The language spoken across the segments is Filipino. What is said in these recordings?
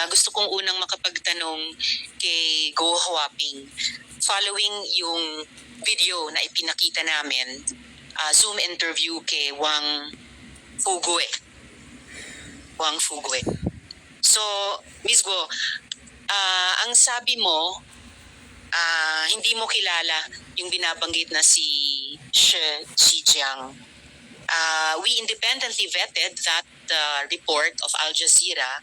Gusto kong unang makapagtanong kay Go Huaping. Following yung video na ipinakita namin, Zoom interview kay Wang Fugue. So, Miss Go, ang sabi mo, hindi mo kilala yung binabanggit na si Shi Zhejiang. We independently vetted that report of Al Jazeera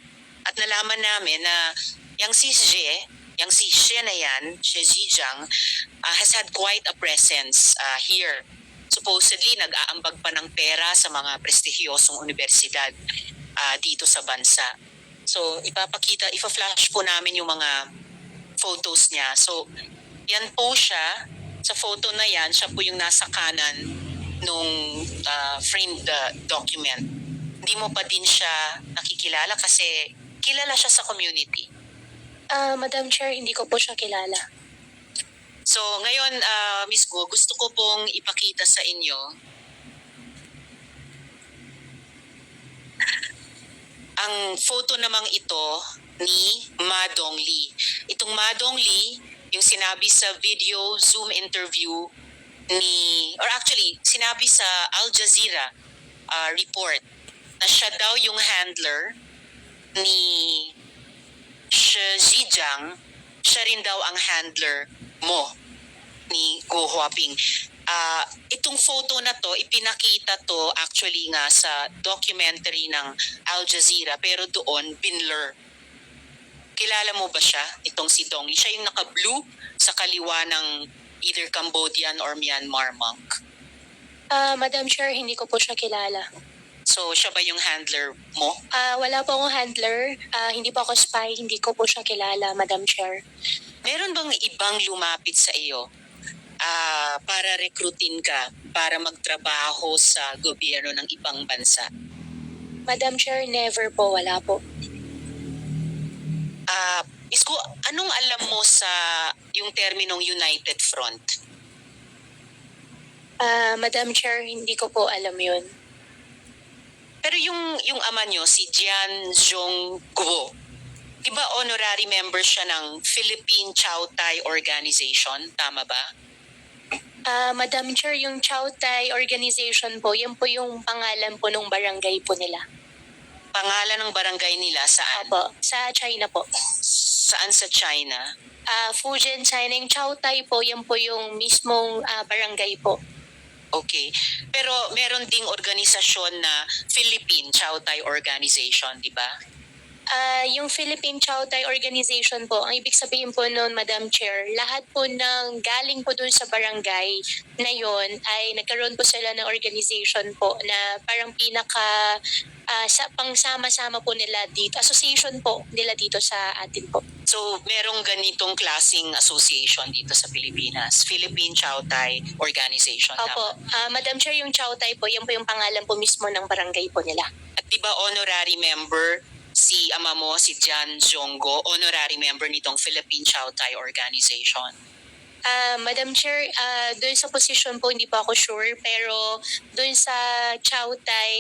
at nalaman namin na yung si Xie na yan, Shi Zhejiang, has had quite a presence here. Supposedly, nag-aambag pa ng pera sa mga prestihiyosong universidad dito sa bansa. So, ipa-flash po namin yung mga photos niya. So, yan po siya. Sa photo na yan, siya po yung nasa kanan nung framed document. Hindi mo pa din siya nakikilala kasi kilala siya sa community. Madam Chair, hindi ko po siya kilala. So, ngayon, Ms. Go, gusto ko pong ipakita sa inyo ang photo namang ito ni Ma Dongli. Itong Ma Dongli, yung sinabi sa video Zoom interview sinabi sa Al Jazeera report na siya daw yung handler ni Shi Zhejiang, siya rin daw ang handler mo ni Go Huaping. Itong photo na to, ipinakita to actually nga sa documentary ng Al Jazeera, pero doon binlur. Kilala mo ba siya? Itong si Dongli. Siya yung naka-blue sa kaliwa ng either Cambodian or Myanmar monk. Madam Chair, hindi ko po siya kilala. So, siya ba yung handler mo? Wala po akong handler. Hindi po ako spy. Hindi ko po siya kilala, Madam Chair. Meron bang ibang lumapit sa iyo para rekrutin ka para magtrabaho sa gobyerno ng ibang bansa? Madam Chair, never po. Wala po. Isko, anong alam mo sa yung terminong United Front? Madam Chair, hindi ko po alam yun. Pero yung ama nyo, si Jian Zhongguo, di ba honorary member siya ng Philippine Chow Tai Organization? Tama ba? Madam Chair, yung Chow Tai Organization po, yan po yung pangalan po ng barangay po nila. Pangalan ng barangay nila saan? Opo, sa China po. Saan sa China? Fujian, China. Yung Chow Tai po, yan po yung mismong barangay po. Okay. Pero meron ding organisasyon na Philippine Chow Tai Organization, di ba? Yung Philippine Chow Tai Organization po, ang ibig sabihin po noon, Madam Chair, lahat po ng galing po dun sa barangay na yon ay nagkaroon po sila ng organization po na parang pangsama-sama po nila dito, association po nila dito sa atin po. So, merong ganitong klaseng association dito sa Pilipinas, Philippine Chow Tai Organization. Opo, Madam Chair, yung Chow Tai po, yan po yung pangalan po mismo ng barangay po nila. At di ba honorary member si ama mo, si Jian Zhongguo, honorary member nitong Philippine Chow Tai Organization? Madam Chair, doon sa position po hindi po ako sure, pero doon sa Chow Tai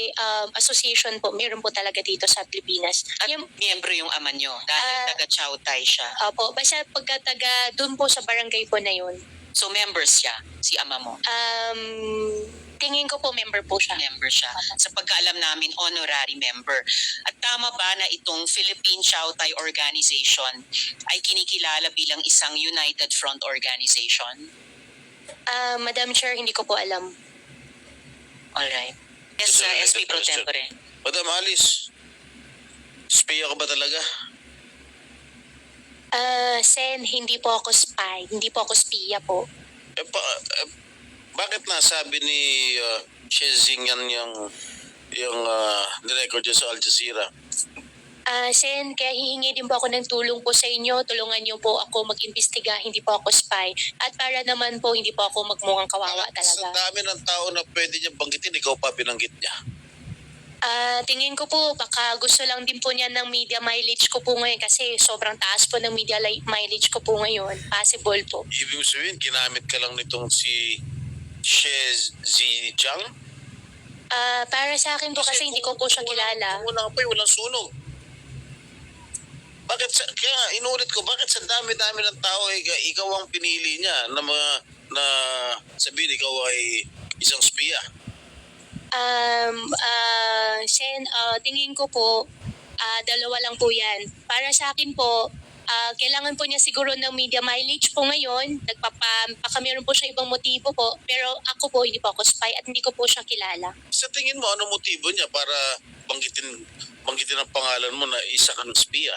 Association po, meron po talaga dito sa Pilipinas. At miyembro yung ama nyo dahil taga Chow Tai siya? Opo, basta pagka taga doon po sa barangay po na yun. So members siya, si ama mo? Tingin ko po member po siya. Member siya. Sa pagkaalam namin, honorary member. At tama ba na itong Philippine Chow Tai Organization ay kinikilala bilang isang United Front Organization? Madam Chair, hindi ko po alam. Alright. Yes, SP Pro Tempore. Madam Alice, spy ka ba talaga? Sen, hindi po ako spy. Hindi po ako spiya po. Bakit nasabi ni Shi Zhejiang yung nirecord niya sa Al Jazeera? Sen, kaya hihingi din po ako ng tulong po sa inyo. Tulungan niyo po ako mag-imbestiga. Hindi po ako spy. At para naman po, hindi po ako magmukhang kawawa talaga. Sa dami ng tao na pwede niya banggitin, ikaw pa binanggit niya. Tingin ko po, baka gusto lang din po niya ng media mileage ko po ngayon kasi sobrang taas po ng media mileage ko po ngayon. Possible po. Ibig sabihin, ginamit ka lang nitong si Shi Zhejiang? Para sa akin po kasi hindi ko po siya kilala. Wala pa walang sunog. kaya nga, inulit ko, bakit sa dami-dami ng tao, ikaw ang pinili niya na sabihin ikaw ay isang spiya? Sen, tingin ko po, dalawa lang po yan. Para sa akin po, kailangan po niya siguro ng media mileage po ngayon. Baka meron po siya ibang motibo po. Pero ako po, hindi po ako spy at hindi ko po siya kilala. Sa tingin mo, ano motibo niya para banggitin ang pangalan mo na isa kang spiya?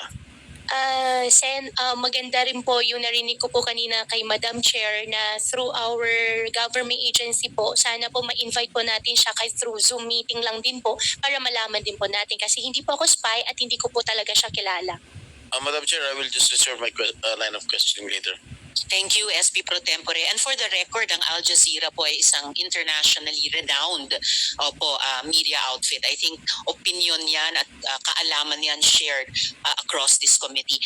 Sen, maganda rin po yung narinig ko po kanina kay Madam Chair na through our government agency po, sana po ma-invite po natin siya kahit through Zoom meeting lang din po para malaman din po natin kasi hindi po ako spy at hindi ko po talaga siya kilala. Madam Chair, I will just reserve my line of questioning later. Thank you, SP Pro Tempore. And for the record, ang Al Jazeera po ay isang internationally renowned media outfit. I think opinion yan at kaalaman yan shared across this committee.